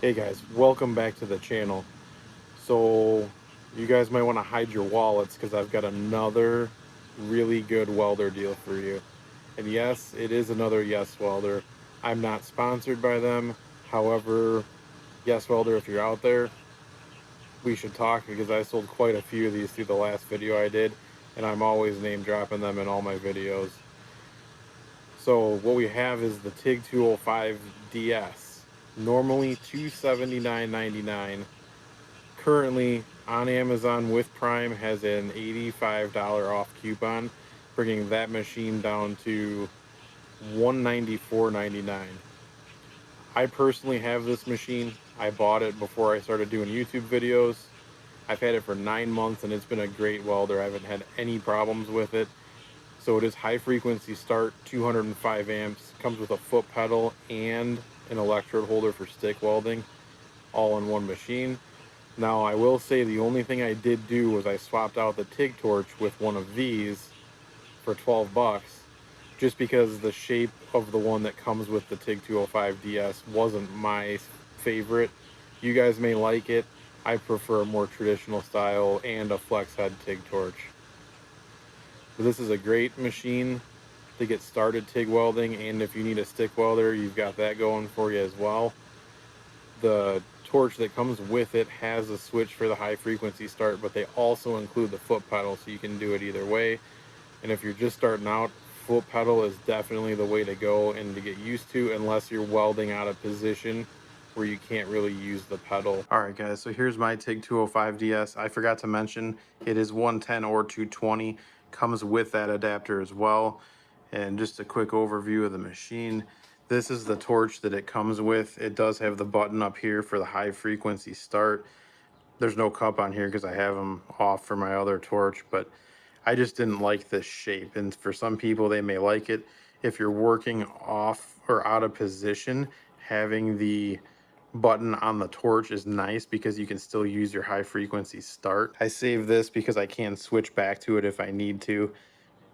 Hey guys, welcome back to the channel. So you guys might want to hide your wallets because I've got another really good welder deal for you. And yes, it is another Yes Welder. I'm not sponsored by them. However, Yes Welder, if you're out there, we should talk because I sold quite a few of these through the last video I did, and I'm always name dropping them in all my videos. So what we have is the TIG-205DS. Normally $279.99. Currently on Amazon with Prime has an $85 off coupon, bringing that machine down to $194.99. I personally have this machine. I bought it before I started doing YouTube videos. I've had it for 9 months and it's been a great welder. I haven't had any problems with it. So it is high frequency start, 205 amps, comes with a foot pedal and an electrode holder for stick welding, all in one machine. Now I will say the only thing I did do was I swapped out the TIG torch with one of these for 12 bucks, just because the shape of the one that comes with the TIG-205DS wasn't my favorite. You guys may like it. I prefer a more traditional style and a flex head TIG torch. But this is a great machine to get started TIG welding, and if you need a stick welder, you've got that going for you as well. The torch that comes with it has a switch for the high frequency start, but they also include the foot pedal, so you can do it either way. And if you're just starting out, foot pedal is definitely the way to go and to get used to, unless you're welding out of position where you can't really use the pedal. All right guys, so here's my TIG 205DS. I forgot to mention it is 110 or 220, comes with that adapter as well. And just a quick overview of the machine. This is the torch that it comes with. It does have the button up here for the high frequency start. There's no cup on here because I have them off for my other torch, but I just didn't like this shape. And for some people, they may like it. If you're working off or out of position, having the button on the torch is nice because you can still use your high frequency start. I save this because I can switch back to it if I need to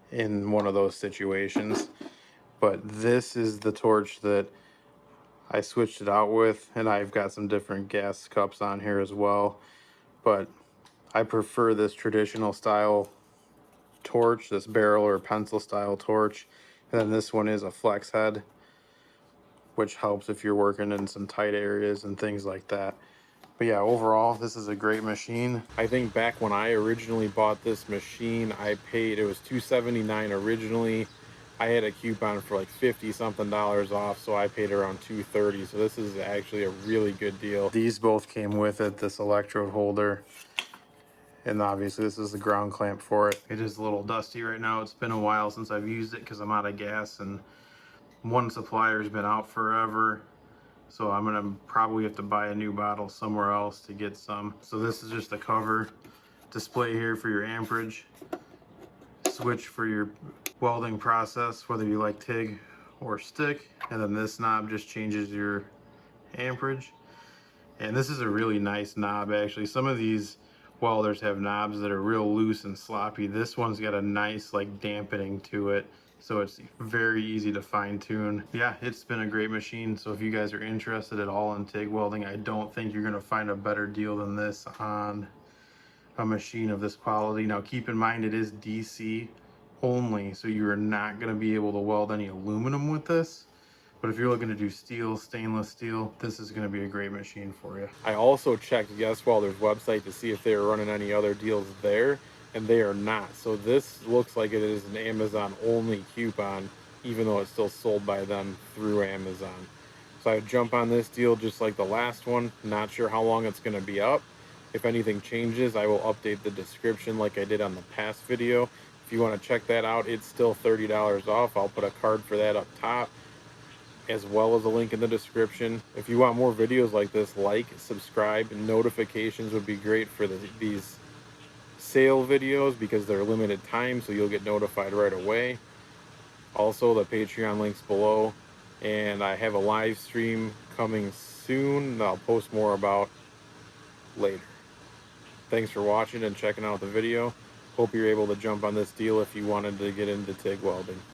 in one of those situations. But this is the torch that I switched it out with, and I've got some different gas cups on here as well. But I prefer this traditional style torch, this barrel or pencil style torch. And then this one is a flex head, which helps if you're working in some tight areas and things like that. But yeah, overall, this is a great machine. I think back when I originally bought this machine, I paid, it was $279 originally. I had a coupon for like 50 something dollars off, so I paid around $230. So this is actually a really good deal. These both came with it, this electrode holder. And obviously this is the ground clamp for it. It is a little dusty right now. It's been a while since I've used it because I'm out of gas and one supplier's been out forever. So I'm gonna probably have to buy a new bottle somewhere else to get some. So this is just a cover display here for your amperage. Switch for your welding process, whether you like TIG or stick. And then this knob just changes your amperage. And this is a really nice knob actually. Some of these welders have knobs that are real loose and sloppy. This one's got a nice like dampening to it, so it's very easy to fine tune. Yeah, it's been a great machine. So if you guys are interested at all in TIG welding, I don't think you're gonna find a better deal than this on a machine of this quality. Now keep in mind it is DC only, so you're not gonna be able to weld any aluminum with this. But if you're looking to do steel, stainless steel, this is going to be a great machine for you. I also checked Yes Welder's website to see if they were running any other deals there, and they are not. So this looks like it is an Amazon only coupon, even though it's still sold by them through Amazon. So I jump on this deal just like the last one. Not sure how long it's going to be up. If anything changes, I will update the description like I did on the past video. If you want to check that out, it's still $30 off. I'll put a card for that up top, as well as a link in the description. If you want more videos like this, like, subscribe, and notifications would be great for these sale videos because they're limited time, so you'll get notified right away. Also, the Patreon links below, and I have a live stream coming soon that I'll post more about later. Thanks for watching and checking out the video. Hope you're able to jump on this deal if you wanted to get into TIG welding.